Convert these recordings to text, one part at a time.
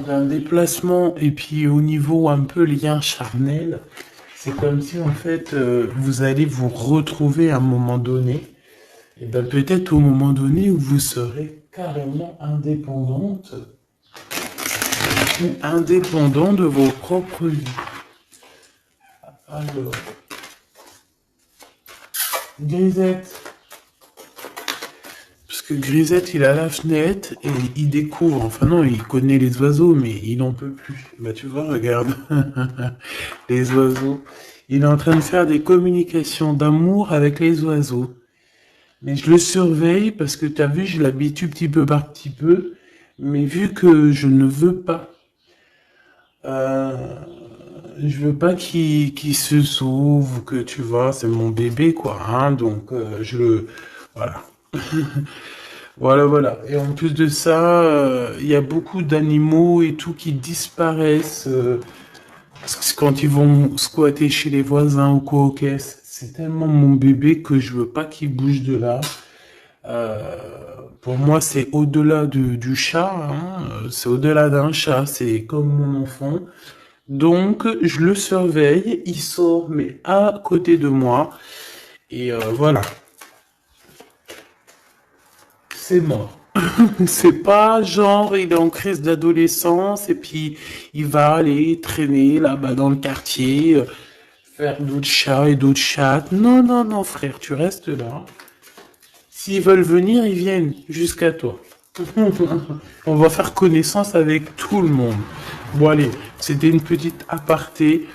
d'un déplacement et puis au niveau un peu lien charnel, c'est comme si en fait vous allez vous retrouver à un moment donné, et ben peut-être au moment donné où vous serez carrément indépendante ou indépendant de vos propres vies. Alors, Grisette, parce que Grisette il a la fenêtre et il découvre, enfin non, il connaît les oiseaux mais il n'en peut plus. Bah tu vois, regarde, les oiseaux. Il est en train de faire des communications d'amour avec les oiseaux. Mais je le surveille parce que tu as vu, je l'habitue petit peu par petit peu. Mais vu que je ne veux pas, euh, je veux pas qu'il se sauve, que tu vois, c'est mon bébé quoi, hein, donc je le, voilà, voilà. Et en plus de ça, il y a beaucoup d'animaux et tout qui disparaissent quand ils vont squatter chez les voisins ou quoi aux caisses. C'est tellement mon bébé que je veux pas qu'il bouge de là. Euh, pour moi, c'est au-delà du chat, hein, c'est au-delà d'un chat, c'est comme mon enfant. Donc, je le surveille, il sort, mais à côté de moi, et voilà, c'est mort. C'est pas genre, il est en crise d'adolescence, et puis il va aller traîner là-bas dans le quartier, faire d'autres chats et d'autres chattes. Non, frère, tu restes là. S'ils veulent venir, ils viennent jusqu'à toi. On va faire connaissance avec tout le monde. Bon allez, c'était une petite aparté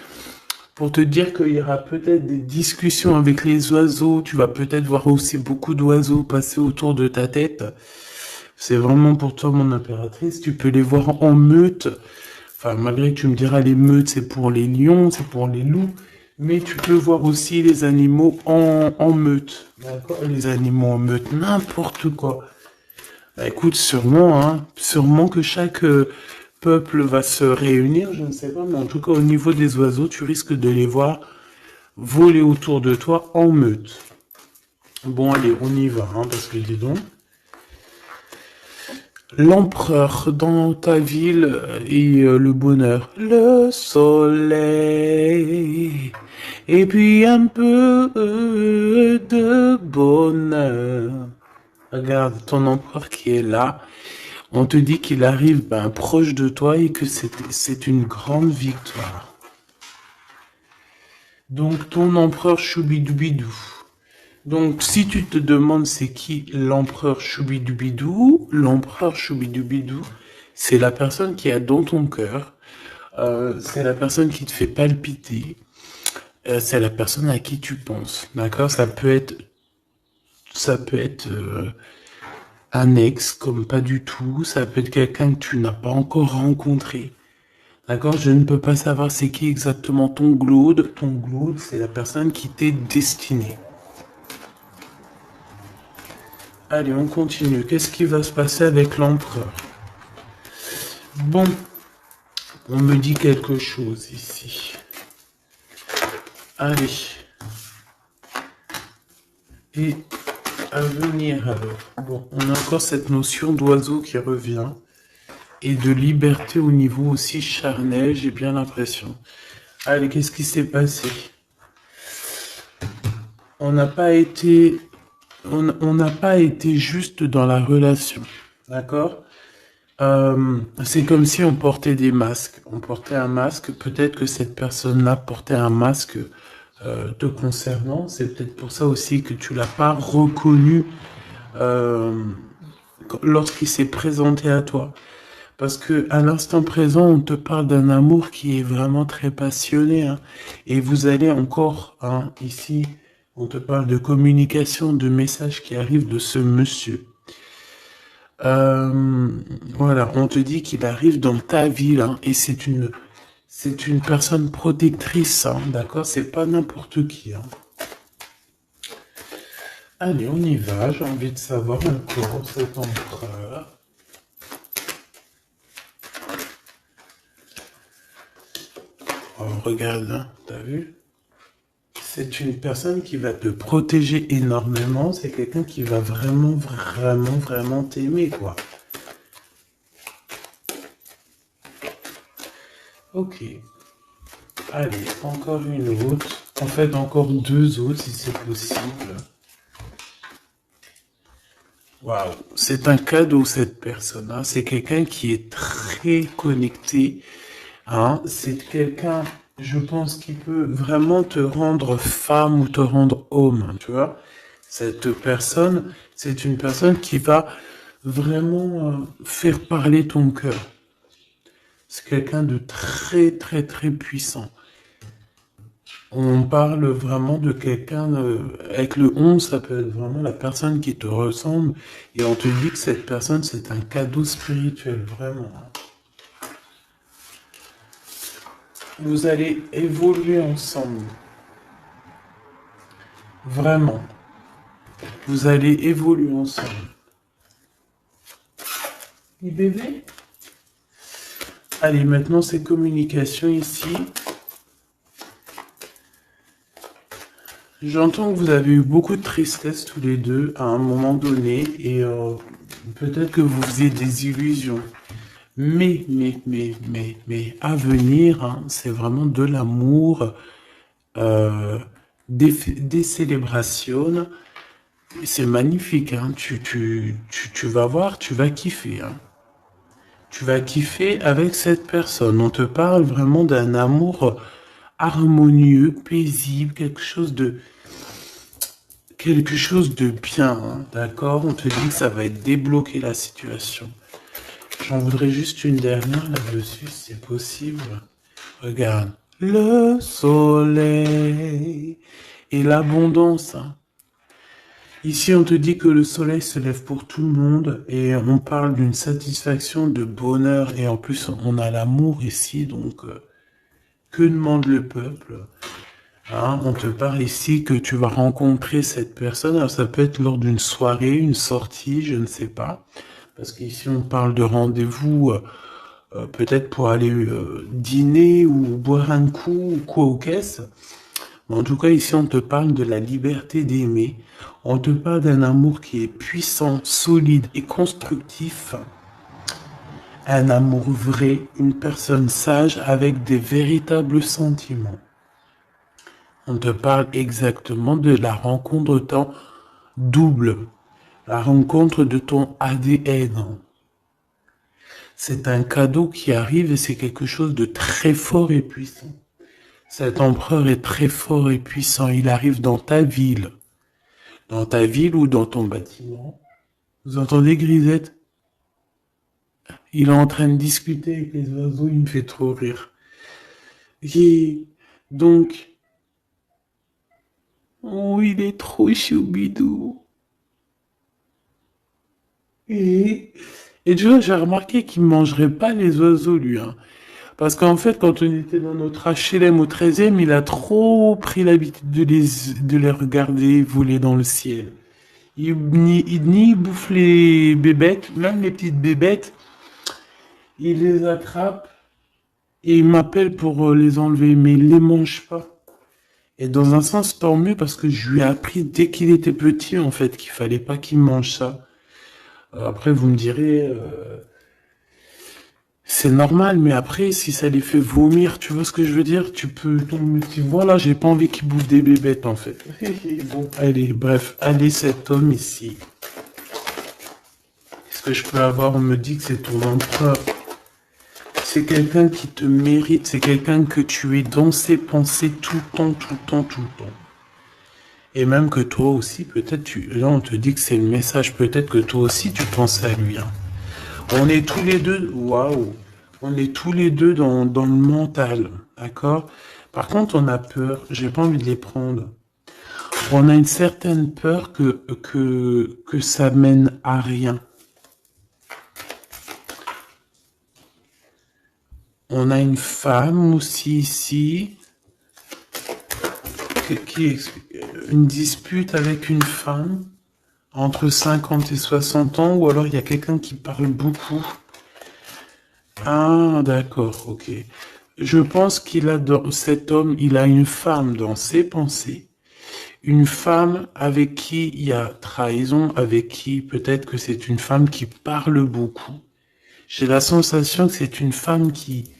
pour te dire qu'il y aura peut-être des discussions avec les oiseaux. Tu vas peut-être voir aussi beaucoup d'oiseaux passer autour de ta tête. C'est vraiment pour toi mon impératrice. Tu peux les voir en meute. Enfin, malgré que tu me diras les meutes, c'est pour les lions, c'est pour les loups. Mais tu peux voir aussi les animaux en meute. D'accord? Les animaux en meute, n'importe quoi. Bah, écoute, sûrement, hein, sûrement que chaque peuple va se réunir, je ne sais pas, mais en tout cas au niveau des oiseaux, tu risques de les voir voler autour de toi en meute. Bon, allez, on y va, hein, parce que dis donc. L'empereur dans ta ville et le bonheur. Le soleil. Et puis un peu de bonheur. Regarde ton empereur qui est là. On te dit qu'il arrive ben, proche de toi et que c'est une grande victoire. Donc ton empereur Choubidoubidou. Donc si tu te demandes c'est qui l'empereur Choubidoubidou, l'empereur Choubidoubidou, c'est la personne qui est dans ton cœur, c'est la personne qui te fait palpiter, c'est la personne à qui tu penses, d'accord? Ça peut être un ex comme pas du tout, ça peut être quelqu'un que tu n'as pas encore rencontré. D'accord, je ne peux pas savoir c'est qui exactement ton glaude. Ton glaude, c'est la personne qui t'est destinée. Allez, on continue. Qu'est-ce qui va se passer avec l'empereur? Bon, on me dit quelque chose ici. Allez. Et à venir alors. Bon, on a encore cette notion d'oiseau qui revient. Et de liberté au niveau aussi charnel, j'ai bien l'impression. Allez, qu'est-ce qui s'est passé? On n'a pas été on n'a pas été juste dans la relation, d'accord? C'est comme si on portait des masques. On portait un masque, peut-être que cette personne-là portait un masque te concernant. C'est peut-être pour ça aussi que tu l'as pas reconnu euh, lorsqu'il s'est présenté à toi. Parce que à l'instant présent, on te parle d'un amour qui est vraiment très passionné, hein. Et vous allez encore, hein, ici, on te parle de communication, de messages qui arrivent de ce monsieur. Euh, voilà, on te dit qu'il arrive dans ta ville, hein, et c'est une personne protectrice, hein, d'accord? C'est pas n'importe qui, hein. Allez, on y va. J'ai envie de savoir encore cet empereur. Oh, regarde, hein, t'as vu? C'est une personne qui va te protéger énormément. C'est quelqu'un qui va vraiment t'aimer, quoi. Ok. Allez, encore une autre. En fait, encore deux autres si c'est possible. Waouh, c'est un cadeau cette personne, hein. C'est quelqu'un qui est très connecté, hein. C'est quelqu'un, je pense, qui peut vraiment te rendre femme ou te rendre homme, tu vois. Cette personne, c'est une personne qui va vraiment faire parler ton cœur. C'est quelqu'un de très très très puissant. On parle vraiment de quelqu'un, avec le 11, ça peut être vraiment la personne qui te ressemble, et on te dit que cette personne, c'est un cadeau spirituel, vraiment. Vous allez évoluer ensemble. Vraiment. Vous allez évoluer ensemble. Et bébé? Allez, maintenant c'est communication ici. J'entends que vous avez eu beaucoup de tristesse tous les deux à un moment donné et peut-être que vous faisiez des illusions. Mais, à venir, hein, c'est vraiment de l'amour, euh, des célébrations. C'est magnifique, hein. Tu vas voir, tu vas kiffer, hein. Tu vas kiffer avec cette personne. On te parle vraiment d'un amour harmonieux, paisible, quelque chose de bien, hein, d'accord? On te dit que ça va être débloquer la situation. J'en voudrais juste une dernière là-dessus, si c'est possible. Regarde. Le soleil et l'abondance, hein. Ici, on te dit que le soleil se lève pour tout le monde et on parle d'une satisfaction, de bonheur et en plus, on a l'amour ici, donc que demande le peuple? Hein, on te parle ici que tu vas rencontrer cette personne. Alors, ça peut être lors d'une soirée, une sortie, je ne sais pas. Parce qu'ici, on parle de rendez-vous, peut-être pour aller dîner ou boire un coup ou quoi aux caisses. Mais en tout cas, ici, on te parle de la liberté d'aimer. On te parle d'un amour qui est puissant, solide et constructif. Un amour vrai, une personne sage avec des véritables sentiments. On te parle exactement de la rencontre de ton double, la rencontre de ton ADN. C'est un cadeau qui arrive et c'est quelque chose de très fort et puissant. Cet empereur est très fort et puissant. Il arrive dans ta ville ou dans ton bâtiment. Vous entendez, Grisette? Il est en train de discuter avec les oiseaux, il me fait trop rire. Et donc, oh, il est trop choubidou. Et, et tu vois, j'ai remarqué qu'il ne mangerait pas les oiseaux, lui, hein. Parce qu'en fait, quand on était dans notre HLM au 13e, il a trop pris l'habitude de les regarder voler dans le ciel. Il bouffe les bébêtes, même les petites bébêtes, il les attrape et il m'appelle pour les enlever, mais il les mange pas. Et dans un sens, tant mieux parce que je lui ai appris dès qu'il était petit, en fait, qu'il fallait pas qu'il mange ça. Après, vous me direz, c'est normal, mais après, si ça les fait vomir, tu vois ce que je veux dire? Voilà, j'ai pas envie qu'ils bouffent des bébêtes, en fait. Bon, allez, bref, allez, cet homme ici. Est-ce que je peux avoir, on me dit que c'est ton empereur. C'est quelqu'un qui te mérite, c'est quelqu'un que tu es dans ses pensées tout le temps, tout le temps, tout le temps. Et même que toi aussi, là on te dit que c'est le message, peut-être que toi aussi tu penses à lui, hein. On est tous les deux, waouh, on est tous les deux dans le mental, d'accord? Par contre, on a peur, j'ai pas envie de les prendre. On a une certaine peur que ça mène à rien. On a une femme aussi ici, une dispute avec une femme entre 50 et 60 ans, ou alors il y a quelqu'un qui parle beaucoup. Ah, d'accord, ok. Je pense cet homme, il a une femme dans ses pensées, une femme avec qui il y a trahison, avec qui peut-être que c'est une femme qui parle beaucoup. J'ai la sensation que c'est une femme qui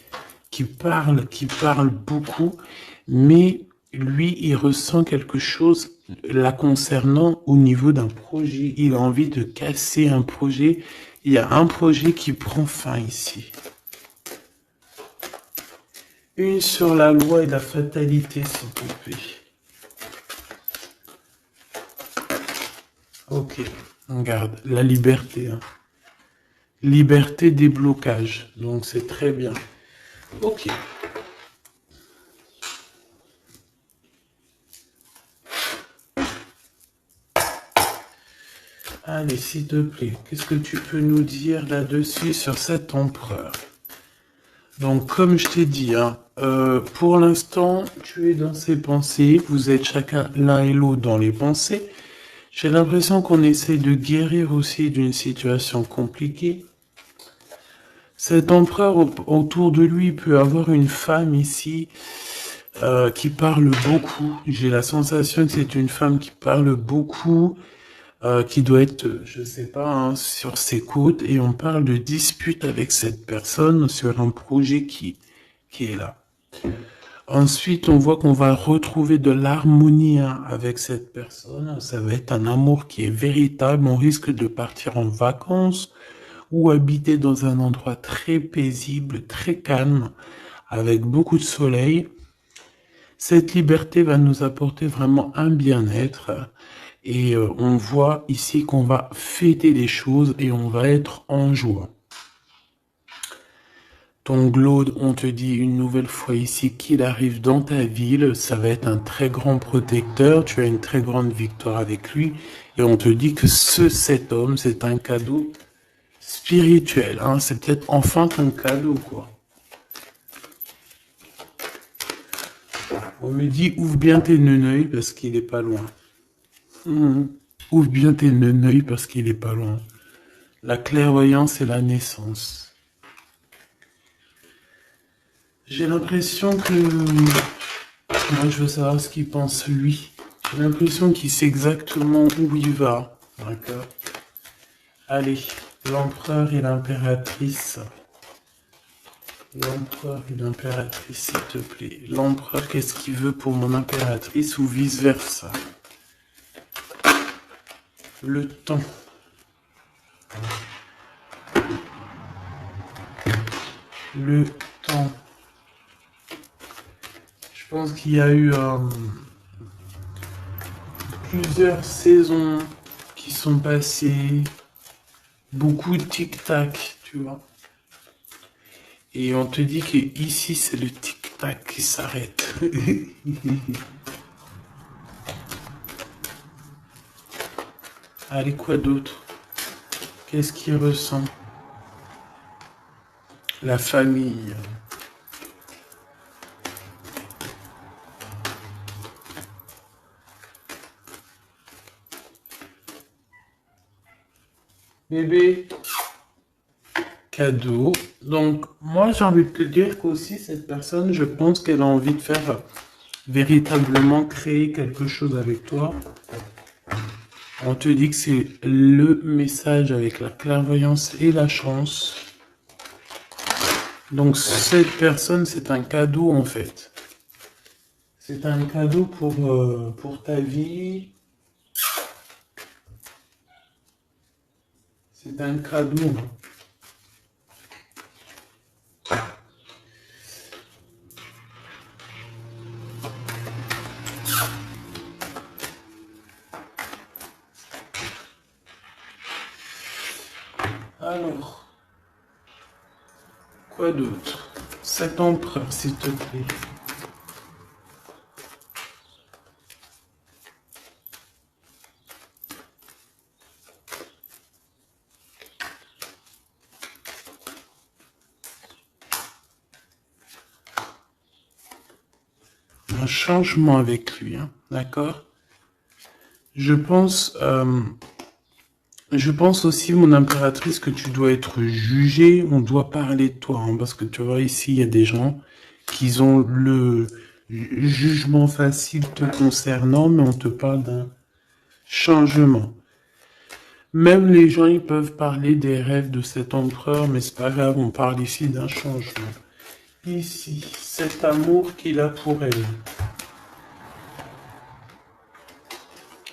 qui parle beaucoup, mais lui, il ressent quelque chose la concernant au niveau d'un projet. Il a envie de casser un projet. Il y a un projet qui prend fin ici. Une sur la loi et la fatalité, s'il te plaît. Ok, regarde, la liberté. Hein. Liberté des blocages, donc c'est très bien. Ok. Allez, s'il te plaît, qu'est-ce que tu peux nous dire là-dessus sur cet empereur? Donc, comme je t'ai dit, hein, pour l'instant, tu es dans ses pensées, vous êtes chacun l'un et l'autre dans les pensées. J'ai l'impression qu'on essaie de guérir aussi d'une situation compliquée. Cet empereur autour de lui peut avoir une femme ici qui parle beaucoup. J'ai la sensation que c'est une femme qui parle beaucoup, qui doit être, je sais pas, hein, sur ses côtes. Et on parle de dispute avec cette personne sur un projet qui est là. Ensuite, on voit qu'on va retrouver de l'harmonie hein, avec cette personne. Ça va être un amour qui est véritable. On risque de partir en vacances ou habiter dans un endroit très paisible, très calme, avec beaucoup de soleil. Cette liberté va nous apporter vraiment un bien-être. Et on voit ici qu'on va fêter les choses et on va être en joie. Ton Glaude, on te dit une nouvelle fois ici qu'il arrive dans ta ville, ça va être un très grand protecteur, tu as une très grande victoire avec lui, et on te dit que cet homme, c'est un cadeau spirituel, hein, c'est peut-être enfin un cadeau, quoi. On me dit, ouvre bien tes neneuils parce qu'il est pas loin. Ouvre bien tes neneuils parce qu'il est pas loin. La clairvoyance et la naissance. J'ai l'impression que... Moi, je veux savoir ce qu'il pense, lui. J'ai l'impression qu'il sait exactement où il va. D'accord. Allez, l'empereur et l'impératrice. L'empereur et l'impératrice, s'il te plaît. L'empereur, qu'est-ce qu'il veut pour mon impératrice ou vice-versa? Le temps. Le temps. Je pense qu'il y a eu plusieurs saisons qui sont passées, beaucoup de tic-tac, tu vois. Et on te dit que ici c'est le tic-tac qui s'arrête. Allez, quoi d'autre? Qu'est-ce qu'il ressent? La famille. Bébé, cadeau. Donc, moi, j'ai envie de te dire qu'aussi, cette personne, je pense qu'elle a envie de faire véritablement créer quelque chose avec toi. On te dit que c'est le message avec la clairvoyance et la chance. Donc, cette personne, c'est un cadeau, en fait. C'est un cadeau pour ta vie. C'est un cadeau. Alors, quoi d'autre? Cet empereur, s'il te plaît. Un changement avec lui, hein, d'accord? Je pense aussi, mon impératrice, que tu dois être jugée, on doit parler de toi, hein, parce que tu vois, ici, il y a des gens qui ont le jugement facile te concernant, mais on te parle d'un changement. Même les gens, ils peuvent parler des rêves de cet empereur, mais c'est pas grave, on parle ici d'un changement. Ici, cet amour qu'il a pour elle.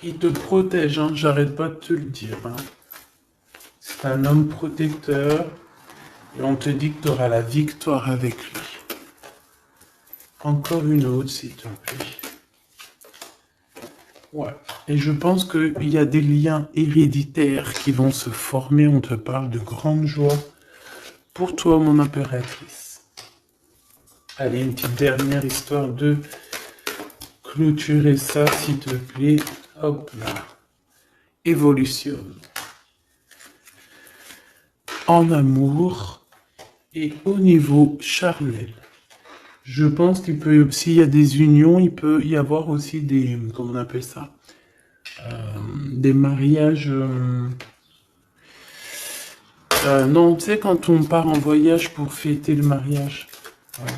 Il te protège, hein, j'arrête pas de te le dire. Hein. C'est un homme protecteur et on te dit que tu auras la victoire avec lui. Encore une autre, s'il te plaît. Ouais. Et je pense qu'il y a des liens héréditaires qui vont se former. On te parle de grande joie pour toi, mon impératrice. Allez, une petite dernière histoire de clôturer ça, s'il te plaît. Hop là. Évolution. En amour et au niveau charnel. Je pense qu'il peut, s'il y a des unions, il peut y avoir aussi des, comment on appelle ça, des mariages. Non, tu sais, quand on part en voyage pour fêter le mariage. Voilà.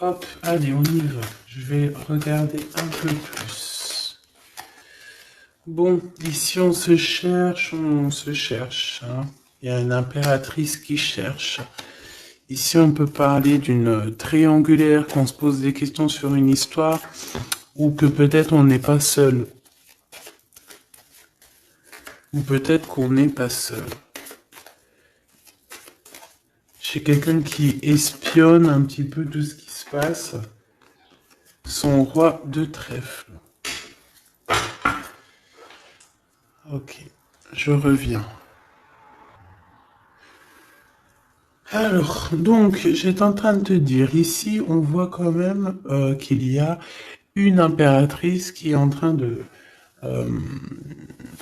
Hop, allez, on y va. Je vais regarder un peu plus. Bon, ici on se cherche, hein. Il y a une impératrice qui cherche. Ici on peut parler d'une triangulaire, qu'on se pose des questions sur une histoire, ou que peut-être on n'est pas seul. Ou peut-être qu'on n'est pas seul. J'ai quelqu'un qui espionne un petit peu tout ce qui se passe. Son roi de trèfle. Ok, je reviens. Alors, donc, j'étais en train de te dire, ici, on voit quand même qu'il y a une impératrice qui est en train euh,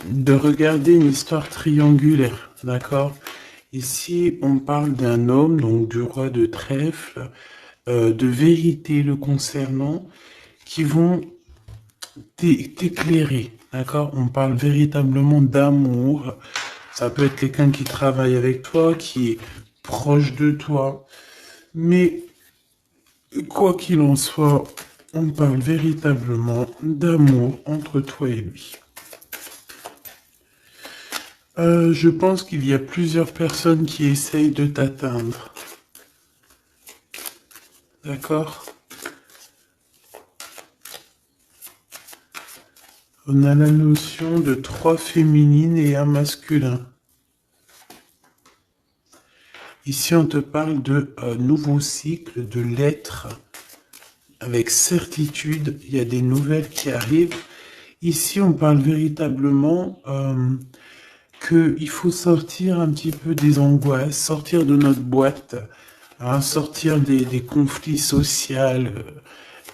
de regarder une histoire triangulaire, d'accord? Ici, on parle d'un homme, donc du roi de trèfle, de vérité le concernant, qui vont t'éclairer, d'accord? On parle véritablement d'amour. Ça peut être quelqu'un qui travaille avec toi, qui est proche de toi. Mais quoi qu'il en soit, on parle véritablement d'amour entre toi et lui. Je pense qu'il y a plusieurs personnes qui essayent de t'atteindre. D'accord? On a la notion de 3 féminines et un masculin. Ici, on te parle de nouveau cycle, de l'être. Avec certitude, il y a des nouvelles qui arrivent. Ici, on parle véritablement qu'il faut sortir un petit peu des angoisses, sortir de notre boîte, hein, sortir des conflits sociaux,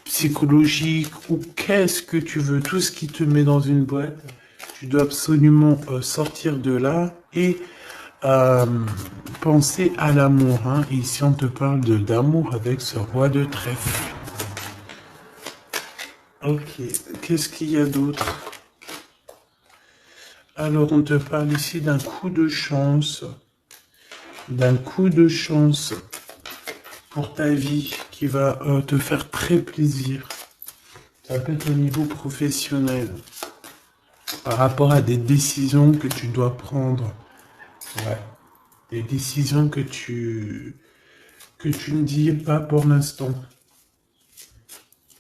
psychologiques, ou qu'est-ce que tu veux, tout ce qui te met dans une boîte, tu dois absolument sortir de là et penser à l'amour. Hein. Ici, on te parle d'amour avec ce roi de trèfle. Ok, qu'est-ce qu'il y a d'autre? Alors, on te parle ici d'un coup de chance. D'un coup de chance pour ta vie qui va te faire très plaisir. Ça peut être au niveau professionnel. Par rapport à des décisions que tu dois prendre. Ouais. Des décisions que tu ne dis pas pour l'instant.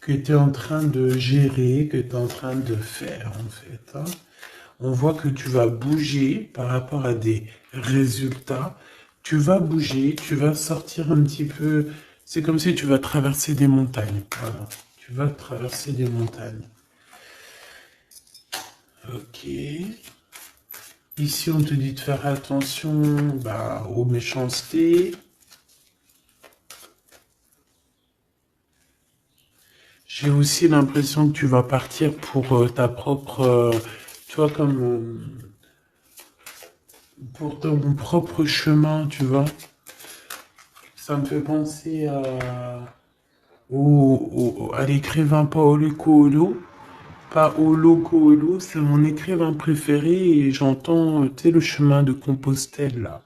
Que tu es en train de gérer, que tu es en train de faire en fait. Hein. On voit que tu vas bouger par rapport à des résultats. Tu vas bouger, tu vas sortir un petit peu. C'est comme si tu vas traverser des montagnes. Voilà. Tu vas traverser des montagnes. Ok. Ici, on te dit de faire attention aux méchancetés. J'ai aussi l'impression que tu vas partir pour ta propre... tu vois, comme... pour ton propre chemin, tu vois. Ça me fait penser à l'écrivain Paolo Coelho. Paolo Coelho, c'est mon écrivain préféré et j'entends, tu sais, le chemin de Compostelle, là.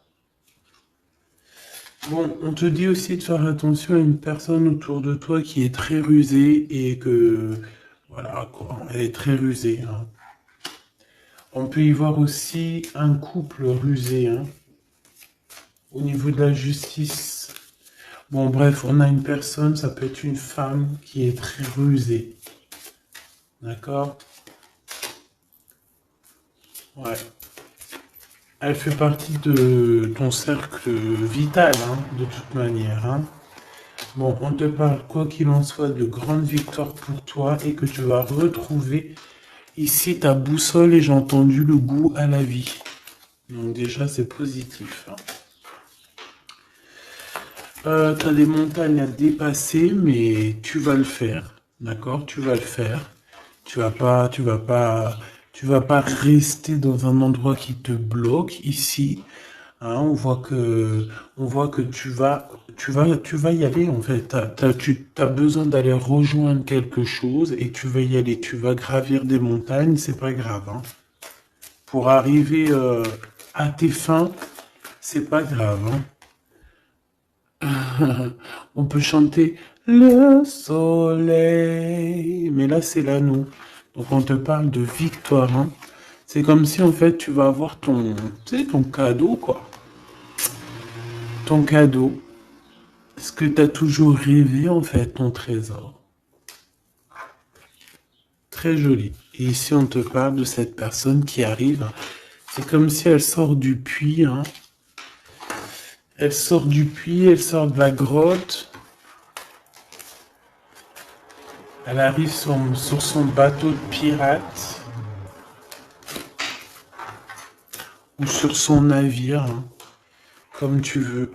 Bon, on te dit aussi de faire attention à une personne autour de toi qui est très rusée et que Voilà, quoi. Elle est très rusée, hein. On peut y voir aussi un couple rusé, hein, au niveau de la justice. Bon, bref, on a une personne, ça peut être une femme qui est très rusée. D'accord? Ouais. Elle fait partie de ton cercle vital, hein, de toute manière, hein. Bon, on te parle, quoi qu'il en soit, de grandes victoires pour toi et que tu vas retrouver ici ta boussole et j'ai entendu le goût à la vie. Donc déjà, c'est positif, hein. T'as des montagnes à dépasser, mais tu vas le faire, d'accord? Tu vas le faire. Tu vas pas rester dans un endroit qui te bloque ici. Hein, on voit que tu vas y aller en fait. Tu as besoin d'aller rejoindre quelque chose et tu vas y aller. Tu vas gravir des montagnes, c'est pas grave, hein. Pour arriver à tes fins, c'est pas grave, hein. On peut chanter le soleil, mais là c'est là nous. Donc on te parle de victoire, hein. C'est comme si en fait tu vas avoir ton, tu sais, ton cadeau quoi. Ton cadeau. Ce que tu as toujours rêvé en fait, ton trésor. Très joli. Et ici on te parle de cette personne qui arrive. C'est comme si elle sort du puits, hein. Elle sort du puits, elle sort de la grotte. Elle arrive sur son bateau de pirate ou sur son navire, hein, comme tu veux.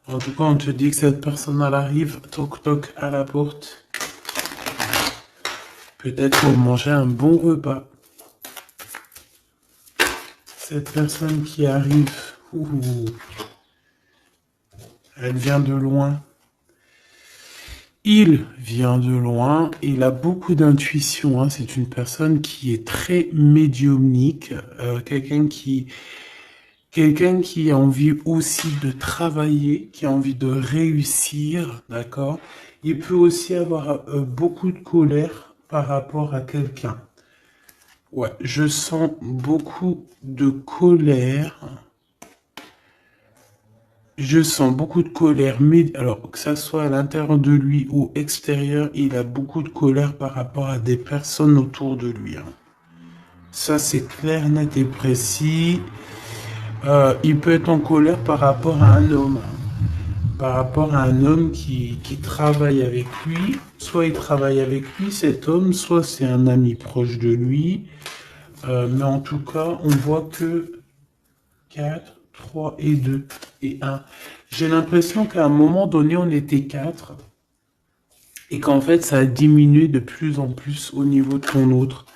En tout cas, on te dit que cette personne, elle arrive, toc toc, à la porte. Peut-être pour manger un bon repas. Cette personne qui arrive, ouh, elle vient de loin. Il vient de loin, il a beaucoup d'intuition, hein. C'est une personne qui est très médiumnique, quelqu'un qui a envie aussi de travailler, qui a envie de réussir, d'accord? Il peut aussi avoir beaucoup de colère par rapport à quelqu'un. Ouais, je sens beaucoup de colère. Je sens beaucoup de colère, mais alors que ça soit à l'intérieur de lui ou extérieur, il a beaucoup de colère par rapport à des personnes autour de lui, hein. Ça, c'est clair, net et précis. Il peut être en colère par rapport à un homme, hein. Par rapport à un homme qui travaille avec lui. Soit il travaille avec lui, cet homme, soit c'est un ami proche de lui. Mais en tout cas, on voit que 4, 3 et 2 et un. J'ai l'impression qu'à un moment donné, on était 4 et qu'en fait, ça a diminué de plus en plus au niveau de ton autre.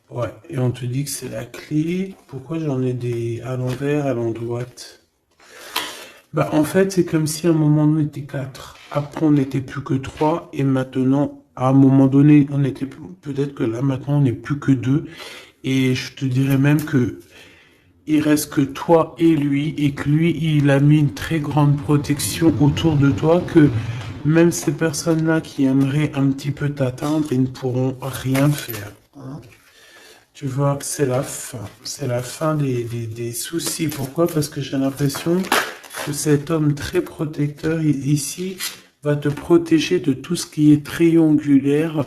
Ouais, et on te dit que c'est la clé. Pourquoi j'en ai des à l'envers, à l'endroit? Bah, en fait, c'est comme si à un moment on était 4. Après, on n'était plus que 3. Et maintenant, à un moment donné, on était peut-être que là, maintenant, on n'est plus que 2. Et je te dirais même que il reste que toi et lui. Et que lui, il a mis une très grande protection autour de toi. Que même ces personnes-là qui aimeraient un petit peu t'atteindre, ils ne pourront rien faire, hein. Tu vois, c'est la fin. C'est la fin des soucis. Pourquoi? Parce que j'ai l'impression que cet homme très protecteur ici va te protéger de tout ce qui est triangulaire,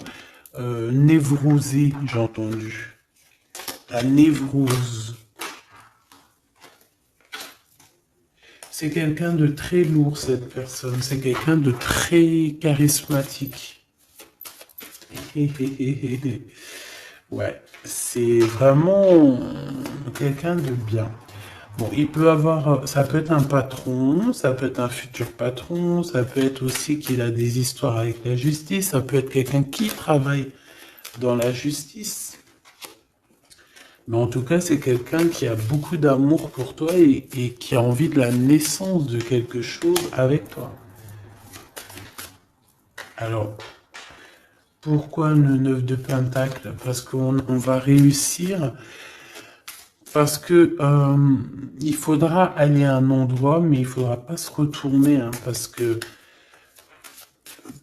névrosé, j'ai entendu. La névrose. C'est quelqu'un de très lourd, cette personne. C'est quelqu'un de très charismatique. Ouais, c'est vraiment quelqu'un de bien. Bon, il peut avoir, ça peut être un patron, ça peut être un futur patron, ça peut être aussi qu'il a des histoires avec la justice, ça peut être quelqu'un qui travaille dans la justice. Mais en tout cas, c'est quelqu'un qui a beaucoup d'amour pour toi et qui a envie de la naissance de quelque chose avec toi. Alors, pourquoi le 9 de Pentacle? Parce qu'on va réussir. Parce que il faudra aller à un endroit, mais il faudra pas se retourner, hein, parce que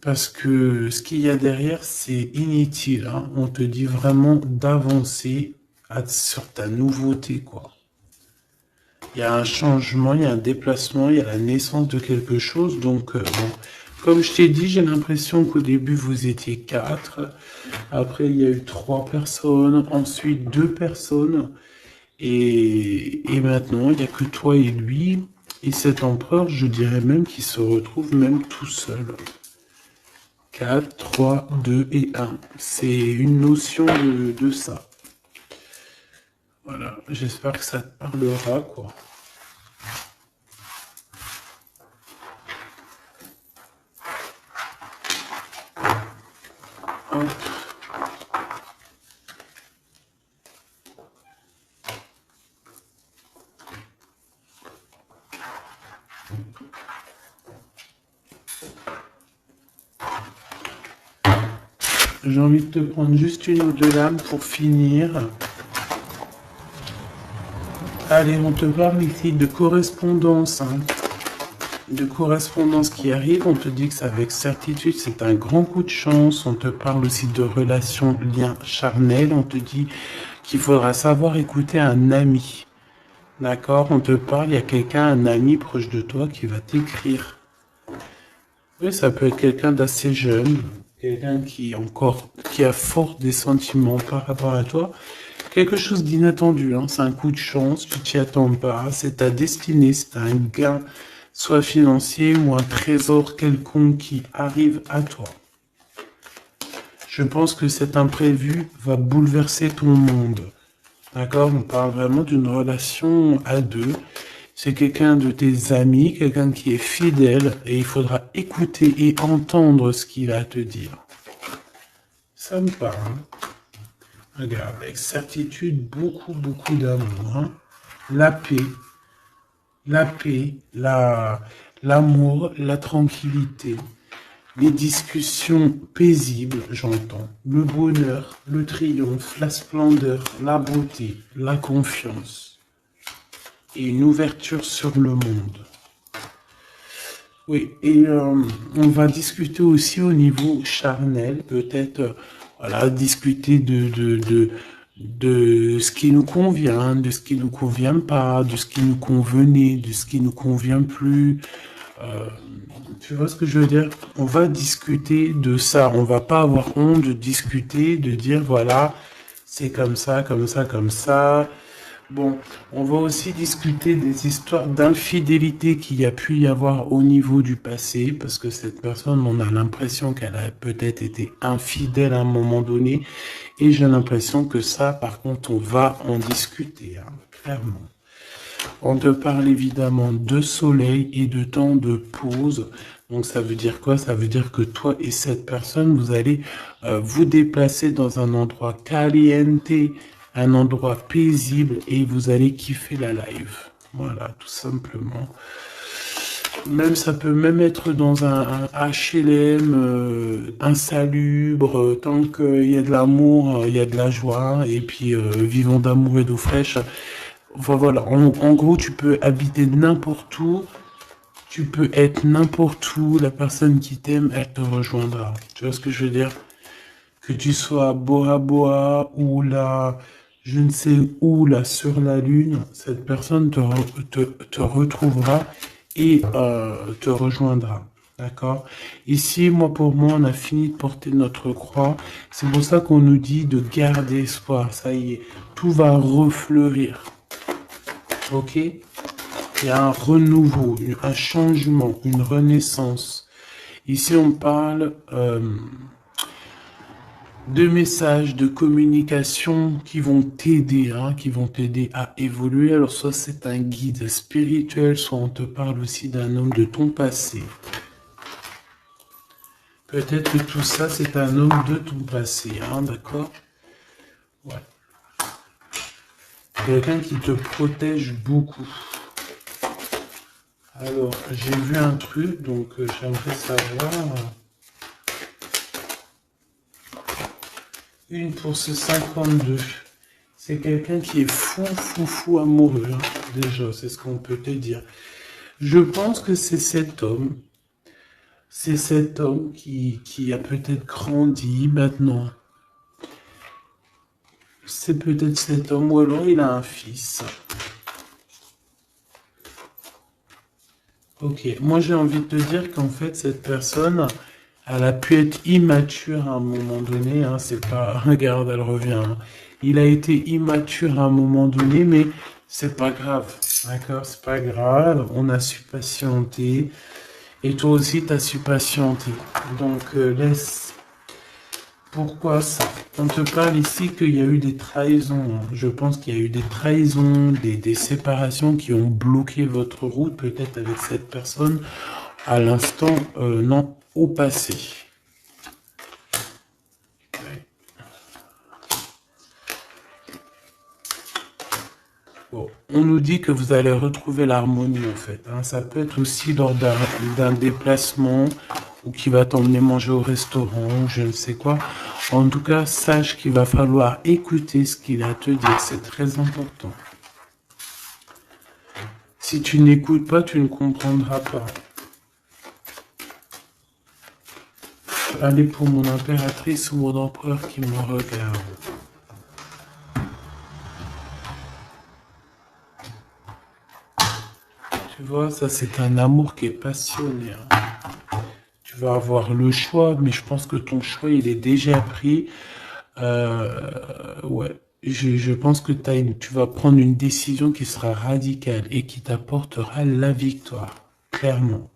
Parce que ce qu'il y a derrière, c'est inutile, hein. On te dit vraiment d'avancer sur ta nouveauté, quoi. Il y a un changement, il y a un déplacement, il y a la naissance de quelque chose. Donc, bon, comme je t'ai dit, j'ai l'impression qu'au début, vous étiez 4. Après, il y a eu 3 personnes. Ensuite, 2 personnes. Et maintenant, il n'y a que toi et lui. Et cet empereur, je dirais même qu'il se retrouve même tout seul. 4, 3, 2 et 1. C'est une notion de ça. Voilà, j'espère que ça te parlera, quoi. Hop. J'ai envie de te prendre juste une ou deux lames pour finir. Allez, on te parle ici de correspondance, hein. De correspondance qui arrive. On te dit que c'est avec certitude, c'est un grand coup de chance. On te parle aussi de relations, liens charnels. On te dit qu'il faudra savoir écouter un ami. D'accord? On te parle, il y a quelqu'un, un ami proche de toi qui va t'écrire. Oui, ça peut être quelqu'un d'assez jeune, quelqu'un qui a fort des sentiments par rapport à toi. Quelque chose d'inattendu, hein. C'est un coup de chance, tu t'y attends pas, c'est ta destinée, c'est un gain, soit financier ou un trésor quelconque qui arrive à toi. Je pense que cet imprévu va bouleverser ton monde. D'accord? On parle vraiment d'une relation à deux. C'est quelqu'un de tes amis, quelqu'un qui est fidèle, et il faudra écouter et entendre ce qu'il a à te dire. Ça me parle. Regarde, avec certitude, beaucoup, beaucoup d'amour, hein. La paix, l'amour, la tranquillité, les discussions paisibles, j'entends, le bonheur, le triomphe, la splendeur, la beauté, la confiance et une ouverture sur le monde. Oui, et on va discuter aussi au niveau charnel, peut-être, voilà, discuter de ce qui nous convient, de ce qui nous convient pas, de ce qui nous convenait, de ce qui nous convient plus. Euh, Tu vois ce que je veux dire? On va discuter de ça. On va pas avoir honte de discuter, de dire voilà, c'est comme ça, comme ça, comme ça. Bon, on va aussi discuter des histoires d'infidélité qu'il y a pu y avoir au niveau du passé, parce que cette personne, on a l'impression qu'elle a peut-être été infidèle à un moment donné, et j'ai l'impression que ça, par contre, on va en discuter, hein, clairement. On te parle évidemment de soleil et de temps de pause. Donc ça veut dire quoi? Ça veut dire que toi et cette personne, vous allez vous déplacer dans un endroit caliente, un endroit paisible et vous allez kiffer la live. Voilà, tout simplement. Même ça peut même être dans un HLM insalubre, tant qu'il y a de l'amour, il y a de la joie, et puis vivons d'amour et d'eau fraîche. Enfin, voilà, en gros, tu peux habiter n'importe où, tu peux être n'importe où, la personne qui t'aime, elle te rejoindra. Tu vois ce que je veux dire? Que tu sois à Bora Bora ou là, je ne sais où, là, sur la Lune, cette personne te retrouvera et te rejoindra. D'accord? Ici, moi, pour moi, on a fini de porter notre croix. C'est pour ça qu'on nous dit de garder espoir. Ça y est, tout va refleurir. Ok? Il y a un renouveau, un changement, une renaissance. Ici, on parle de messages, de communication qui vont t'aider, hein, qui vont t'aider à évoluer. Alors, soit c'est un guide spirituel, soit on te parle aussi d'un homme de ton passé. Peut-être que tout ça, c'est un homme de ton passé, hein, d'accord? Ouais. Quelqu'un qui te protège beaucoup. Alors, j'ai vu un truc, donc j'aimerais savoir. Une pour ce 52. C'est quelqu'un qui est fou, fou, fou amoureux, hein, déjà, c'est ce qu'on peut te dire. Je pense que c'est cet homme C'est cet homme qui a peut-être grandi maintenant. C'est peut-être cet homme, ou alors il a un fils. Ok, moi j'ai envie de te dire qu'en fait cette personne, elle a pu être immature à un moment donné, hein, c'est pas, regarde, elle revient, hein. Il a été immature à un moment donné, mais c'est pas grave, d'accord, c'est pas grave, on a su patienter, et toi aussi t'as su patienter, donc laisse. Pourquoi ça? On te parle ici qu'il y a eu des trahisons. Je pense qu'il y a eu des trahisons, des séparations qui ont bloqué votre route, peut-être avec cette personne, à l'instant, non, au passé. Bon, on nous dit que vous allez retrouver l'harmonie en fait, hein. Ça peut être aussi lors d'un déplacement ou qui va t'emmener manger au restaurant ou je ne sais quoi. En tout cas, sache qu'il va falloir écouter ce qu'il a à te dire. C'est très important. Si tu n'écoutes pas, tu ne comprendras pas. Allez pour mon impératrice ou mon empereur qui me regarde. Tu vois, ça c'est un amour qui est passionné, hein. Tu vas avoir le choix, mais je pense que ton choix il est déjà pris. Ouais, je pense que tu vas prendre une décision qui sera radicale et qui t'apportera la victoire, clairement.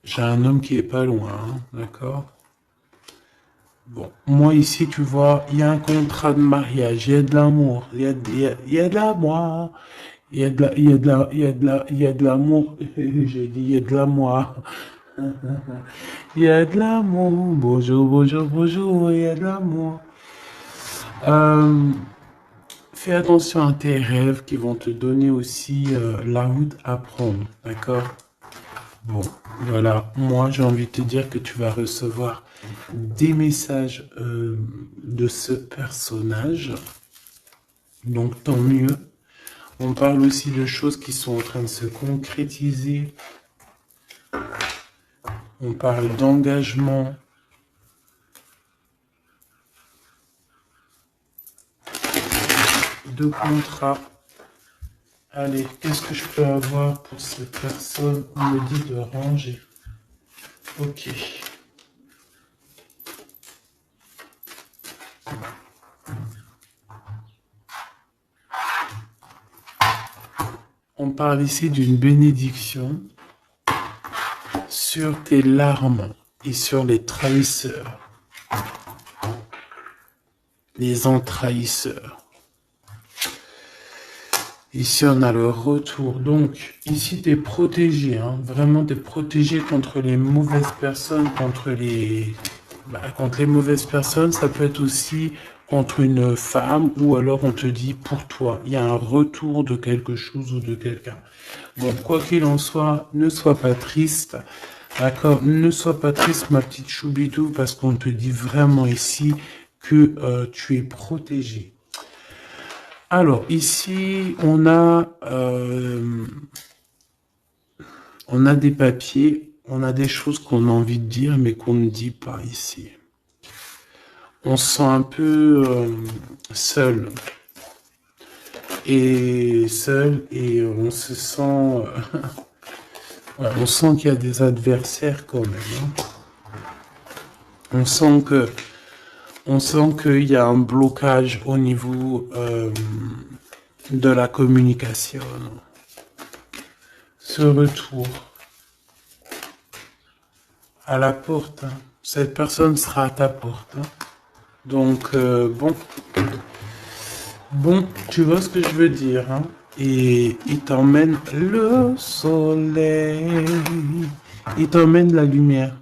J'ai un homme qui est pas loin, hein, d'accord? Bon, moi ici, tu vois, il y a un contrat de mariage, il y a de l'amour, il y a de l'amour, il y a de la, il y a de la, il y a de la, il y a de l'amour, j'ai dit, il y a de l'amour, il y a de l'amour, bonjour, bonjour, bonjour, il y a de l'amour. Euh, Fais attention à tes rêves qui vont te donner aussi la route à prendre, d'accord? Bon, voilà, moi j'ai envie de te dire que tu vas recevoir des messages de ce personnage, donc tant mieux. On parle aussi de choses qui sont en train de se concrétiser. On parle d'engagement. De contrat. Allez, qu'est-ce que je peux avoir pour cette personne? On me dit de ranger. Ok. On parle ici d'une bénédiction sur tes larmes et sur les trahisseurs. Les entrahisseurs. Ici, on a le retour. Donc, ici, tu es protégé. Hein. Vraiment, tu es protégé contre les mauvaises personnes, contre les mauvaises personnes. Ça peut être aussi contre une femme ou alors on te dit pour toi. Il y a un retour de quelque chose ou de quelqu'un. Bon, quoi qu'il en soit, ne sois pas triste. D'accord? Ne sois pas triste, ma petite Choubidou, parce qu'on te dit vraiment ici que tu es protégé. Alors, ici, on a des papiers, on a des choses qu'on a envie de dire, mais qu'on ne dit pas ici. On se sent un peu seul. Et on se sent... ouais, on sent qu'il y a des adversaires quand même. Hein. On sent qu'il y a un blocage au niveau de la communication. Ce retour à la porte, hein. Cette personne sera à ta porte. Hein. Donc, bon, tu vois ce que je veux dire. Hein. Et il t'emmène le soleil, il t'emmène la lumière.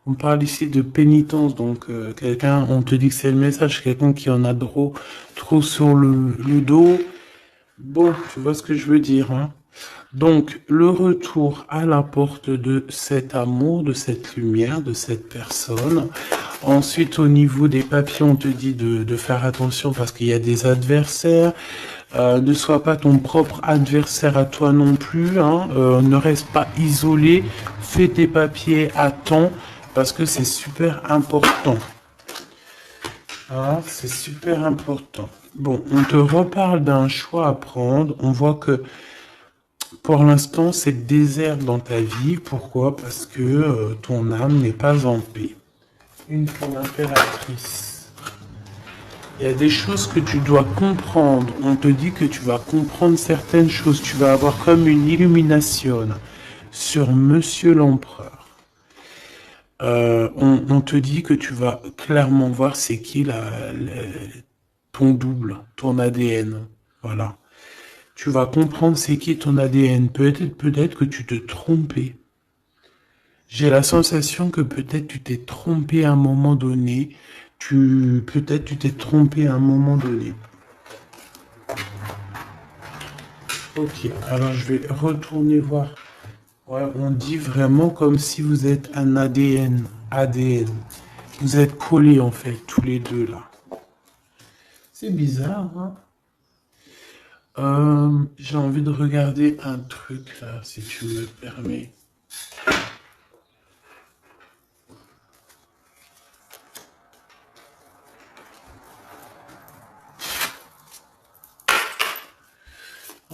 On parle ici de pénitence, donc quelqu'un, on te dit que c'est le message, quelqu'un qui en a trop sur le dos. Bon, tu vois ce que je veux dire. Hein. Donc, le retour à la porte de cet amour, de cette lumière, de cette personne. Ensuite, au niveau des papiers, on te dit de faire attention parce qu'il y a des adversaires. Ne sois pas ton propre adversaire à toi non plus, hein. Ne reste pas isolé. Fais tes papiers à temps parce que c'est super important. Ah, c'est super important. Bon, on te reparle d'un choix à prendre. On voit que pour l'instant, c'est désert dans ta vie. Pourquoi? Parce que ton âme n'est pas en paix. Une femme impératrice. Il y a des choses que tu dois comprendre. On te dit que tu vas comprendre certaines choses. Tu vas avoir comme une illumination sur Monsieur l'Empereur. On te dit que tu vas clairement voir c'est qui ton double, ton ADN. Voilà. Tu vas comprendre c'est qui ton ADN. Peut-être que tu te trompais. J'ai la sensation que peut-être tu t'es trompé à un moment donné. Peut-être tu t'es trompé à un moment donné. Ok, alors je vais retourner voir. Ouais, on dit vraiment comme si vous êtes un ADN. ADN. Vous êtes collés en fait, tous les deux là. C'est bizarre, hein? J'ai envie de regarder un truc là, si tu me permets.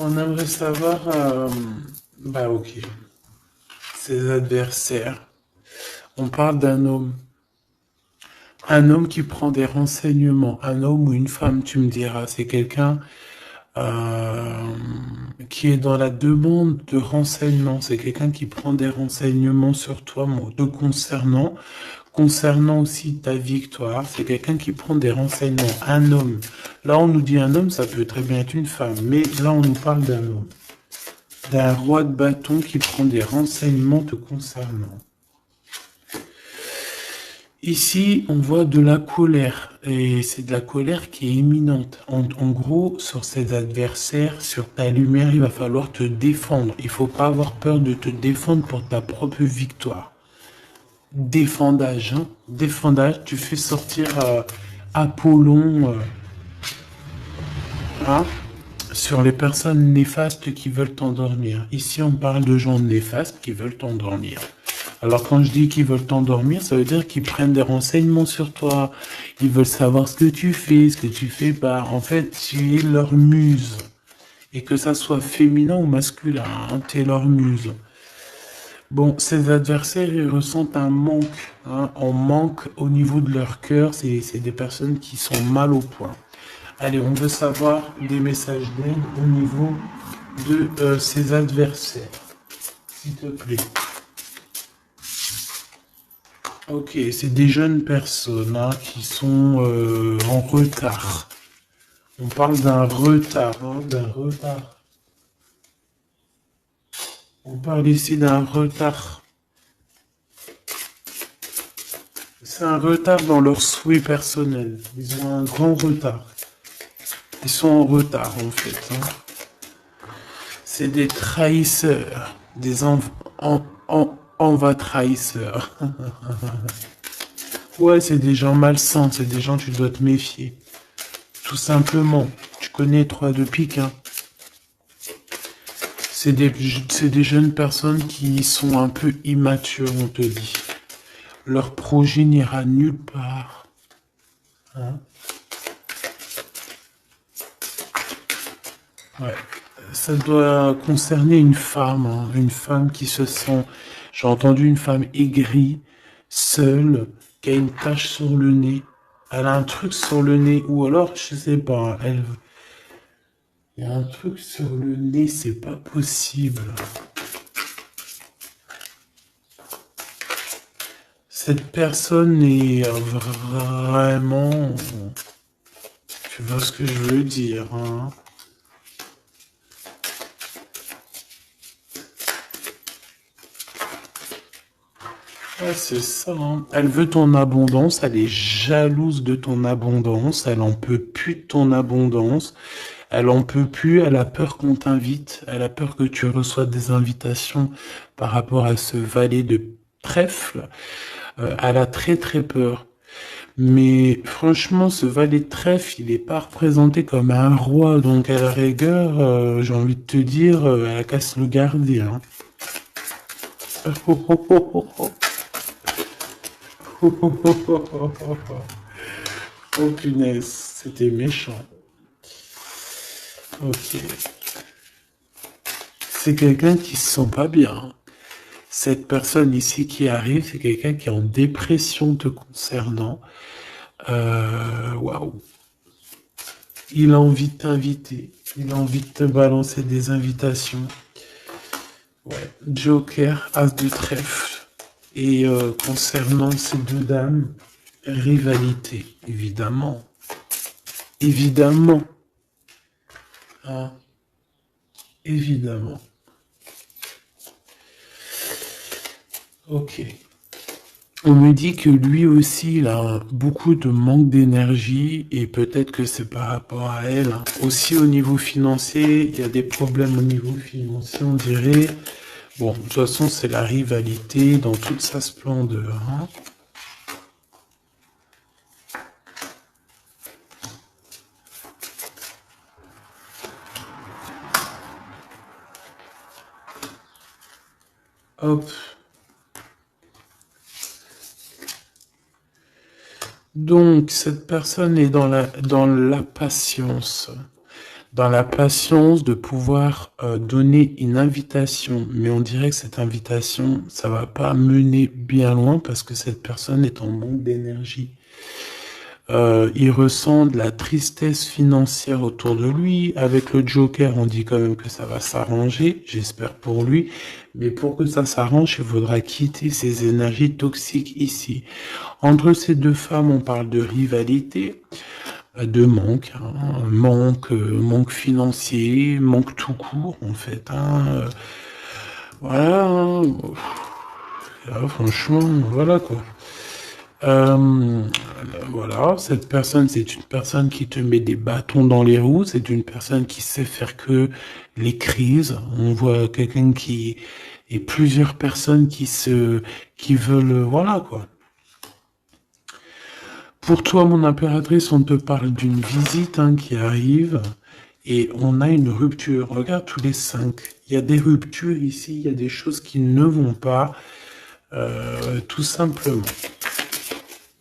On aimerait savoir, bah ok, ses adversaires. On parle d'un homme. Un homme qui prend des renseignements. Un homme ou une femme, tu me diras. C'est quelqu'un euh, qui est dans la demande de renseignements. C'est quelqu'un qui prend des renseignements sur toi, te concernant. Concernant aussi ta victoire, c'est quelqu'un qui prend des renseignements. Un homme. Là, on nous dit un homme, ça peut très bien être une femme. Mais là, on nous parle d'un homme. D'un roi de bâton qui prend des renseignements te concernant. Ici, on voit de la colère, et c'est de la colère qui est imminente. En gros, sur ses adversaires, sur ta lumière, il va falloir te défendre. Il faut pas avoir peur de te défendre pour ta propre victoire. Défendage, hein. Défendage, tu fais sortir Apollon, hein, sur les personnes néfastes qui veulent t'endormir. Ici, on parle de gens néfastes qui veulent t'endormir. Alors quand je dis qu'ils veulent t'endormir, ça veut dire qu'ils prennent des renseignements sur toi. Ils veulent savoir ce que tu fais pas. En fait, tu es leur muse. Et que ça soit féminin ou masculin, hein, tu es leur muse. Bon, ces adversaires, ils ressentent un manque. Hein, on manque au niveau de leur cœur. C'est des personnes qui sont mal au point. Allez, on veut savoir des messages d'aide au niveau de ces adversaires. S'il te plaît. Ok, c'est des jeunes personnes hein, qui sont en retard. On parle d'un retard, hein, d'un retard. On parle ici d'un retard. C'est un retard dans leurs souhaits personnels. Ils ont un grand retard. Ils sont en retard en fait. Hein. C'est des trahisseurs, des envers trahisseurs. Ouais, c'est des gens malsains, c'est des gens tu dois te méfier. Tout simplement. Tu connais 3 de pique, hein. C'est des jeunes personnes qui sont un peu immatures, on te dit. Leur projet n'ira nulle part. Hein? Ouais. Ça doit concerner une femme, hein. Une femme qui se sent... J'ai entendu une femme aigrie, seule, qui a une tache sur le nez. Elle a un truc sur le nez, ou alors, je sais pas, il y a un truc sur le nez, c'est pas possible. Cette personne est vraiment... Tu vois ce que je veux dire, hein? Ouais, c'est ça, hein. Elle veut ton abondance, elle est jalouse de ton abondance, elle en peut plus de ton abondance, elle en peut plus, elle a peur qu'on t'invite, elle a peur que tu reçoives des invitations par rapport à ce valet de trèfle. Elle a très très peur. Mais franchement, ce valet de trèfle, il n'est pas représenté comme un roi. Donc à la rigueur, j'ai envie de te dire, elle casse le garder. Hein. Oh punaise, c'était méchant. Ok. C'est quelqu'un qui se sent pas bien. Cette personne ici qui arrive, c'est quelqu'un qui est en dépression te concernant. Waouh. Il a envie de t'inviter. Il a envie de te balancer des invitations. Ouais. Joker, As de trèfle. Et concernant ces deux dames, rivalité, évidemment. Évidemment. Hein, évidemment. Ok. On me dit que lui aussi, il a beaucoup de manque d'énergie et peut-être que c'est par rapport à elle. Hein. Aussi au niveau financier, il y a des problèmes au niveau financier, on dirait. Bon, de toute façon, c'est la rivalité dans toute sa splendeur. Hein. Hop. Donc, cette personne est dans la patience. Dans la patience de pouvoir donner une invitation. Mais on dirait que cette invitation, ça va pas mener bien loin parce que cette personne est en manque d'énergie. Il ressent de la tristesse financière autour de lui. Avec le Joker, on dit quand même que ça va s'arranger, j'espère pour lui. Mais pour que ça s'arrange, il faudra quitter ces énergies toxiques ici. Entre ces deux femmes, on parle de rivalité, de manque, hein, manque financier, manque tout court en fait. Hein, voilà, hein, franchement, voilà quoi. Euh, voilà, cette personne, c'est une personne qui te met des bâtons dans les roues, c'est une personne qui sait faire que les crises. On voit quelqu'un qui et plusieurs personnes qui veulent, voilà quoi. Pour toi, mon impératrice, on te parle d'une visite hein, qui arrive et on a une rupture. Regarde tous les 5. Il y a des ruptures ici, il y a des choses qui ne vont pas, tout simplement.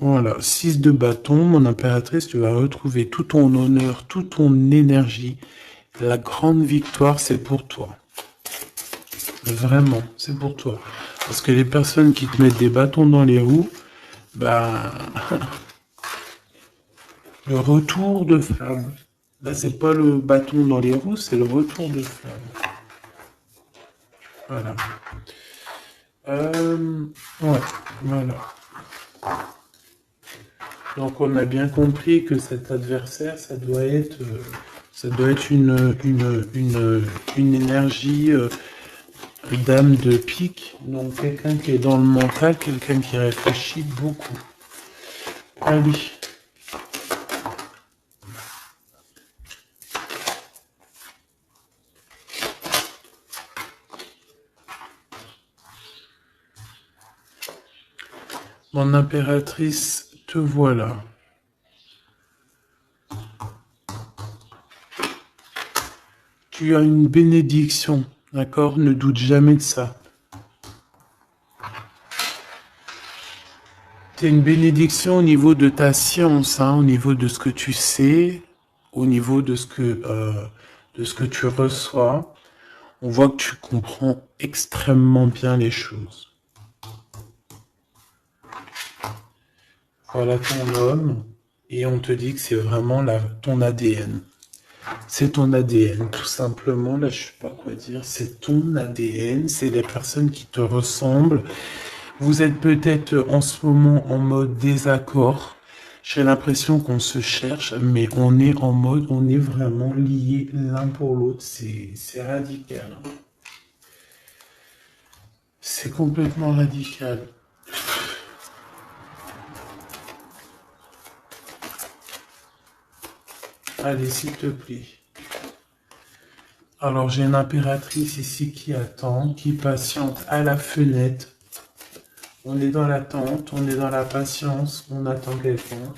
Voilà, 6 de bâton, mon impératrice, tu vas retrouver tout ton honneur, toute ton énergie. La grande victoire, c'est pour toi. Vraiment, c'est pour toi. Parce que les personnes qui te mettent des bâtons dans les roues, bah, le retour de flamme. Là, c'est pas le bâton dans les roues, c'est le retour de flamme. Voilà. Ouais, voilà. Donc on a bien compris que cet adversaire, ça doit être une énergie dame de pique, donc quelqu'un qui est dans le mental, quelqu'un qui réfléchit beaucoup. Allez. Mon impératrice, te voilà. Tu as une bénédiction, d'accord? Ne doute jamais de ça. Tu as une bénédiction au niveau de ta science, hein, au niveau de ce que tu sais, au niveau de ce que tu reçois. On voit que tu comprends extrêmement bien les choses. Voilà ton homme, et on te dit que c'est vraiment ton ADN. C'est ton ADN, tout simplement. Là, je sais pas quoi dire. C'est ton ADN, c'est les personnes qui te ressemblent. Vous êtes peut-être en ce moment en mode désaccord. J'ai l'impression qu'on se cherche, mais on est en mode, on est vraiment liés l'un pour l'autre. C'est radical. C'est complètement radical. Allez, s'il te plaît. Alors, j'ai une impératrice ici qui attend, qui patiente à la fenêtre. On est dans l'attente, on est dans la patience, on attend quelqu'un.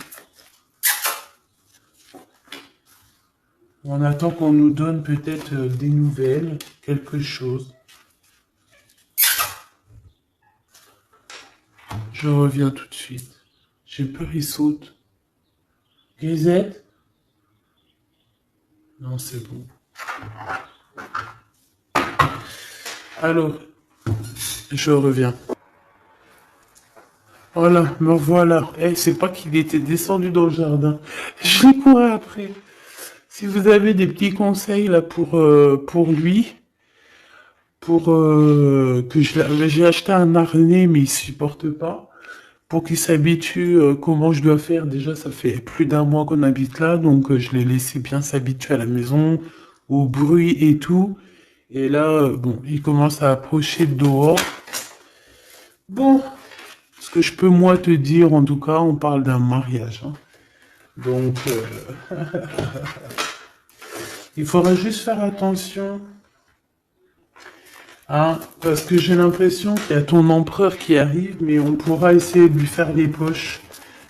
On attend qu'on nous donne peut-être des nouvelles, quelque chose. Je reviens tout de suite. J'ai peur, il saute. Grisette? Non, c'est bon. Alors, je reviens. Voilà, me revoilà. Eh, c'est pas qu'il était descendu dans le jardin. Je l'ai couru après. Si vous avez des petits conseils là pour lui, j'ai acheté un harnais mais il supporte pas. Pour qu'il s'habitue, comment je dois faire. Déjà, ça fait plus d'un mois qu'on habite là, donc je l'ai laissé bien s'habituer à la maison, au bruit et tout. Et là, bon, il commence à approcher de dehors. Bon, ce que je peux moi te dire, en tout cas, on parle d'un mariage, hein. Donc, il faudra juste faire attention, hein, parce que j'ai l'impression qu'il y a ton empereur qui arrive, mais on pourra essayer de lui faire les poches,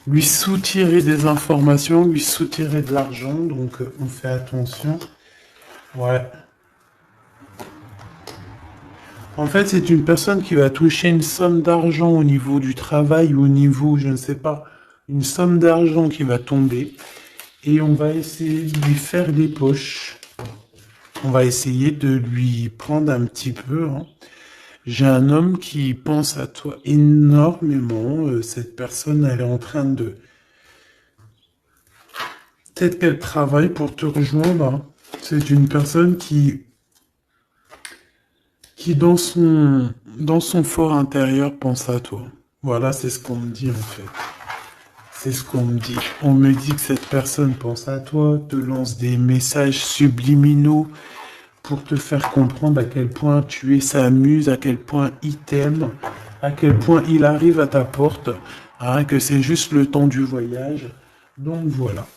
lui soutirer des informations, lui soutirer de l'argent, donc on fait attention. Ouais. En fait, c'est une personne qui va toucher une somme d'argent au niveau du travail ou au niveau, je ne sais pas, une somme d'argent qui va tomber, et on va essayer de lui faire les poches. On va essayer de lui prendre un petit peu, hein. J'ai un homme qui pense à toi énormément. Cette personne, elle est en train de... Peut-être qu'elle travaille pour te rejoindre, hein. C'est une personne qui dans son fort intérieur pense à toi. Voilà, c'est ce qu'on me dit en fait. C'est ce qu'on me dit. On me dit que cette personne pense à toi, te lance des messages subliminaux pour te faire comprendre à quel point tu es sa muse, à quel point il t'aime, à quel point il arrive à ta porte, hein, que c'est juste le temps du voyage. Donc voilà.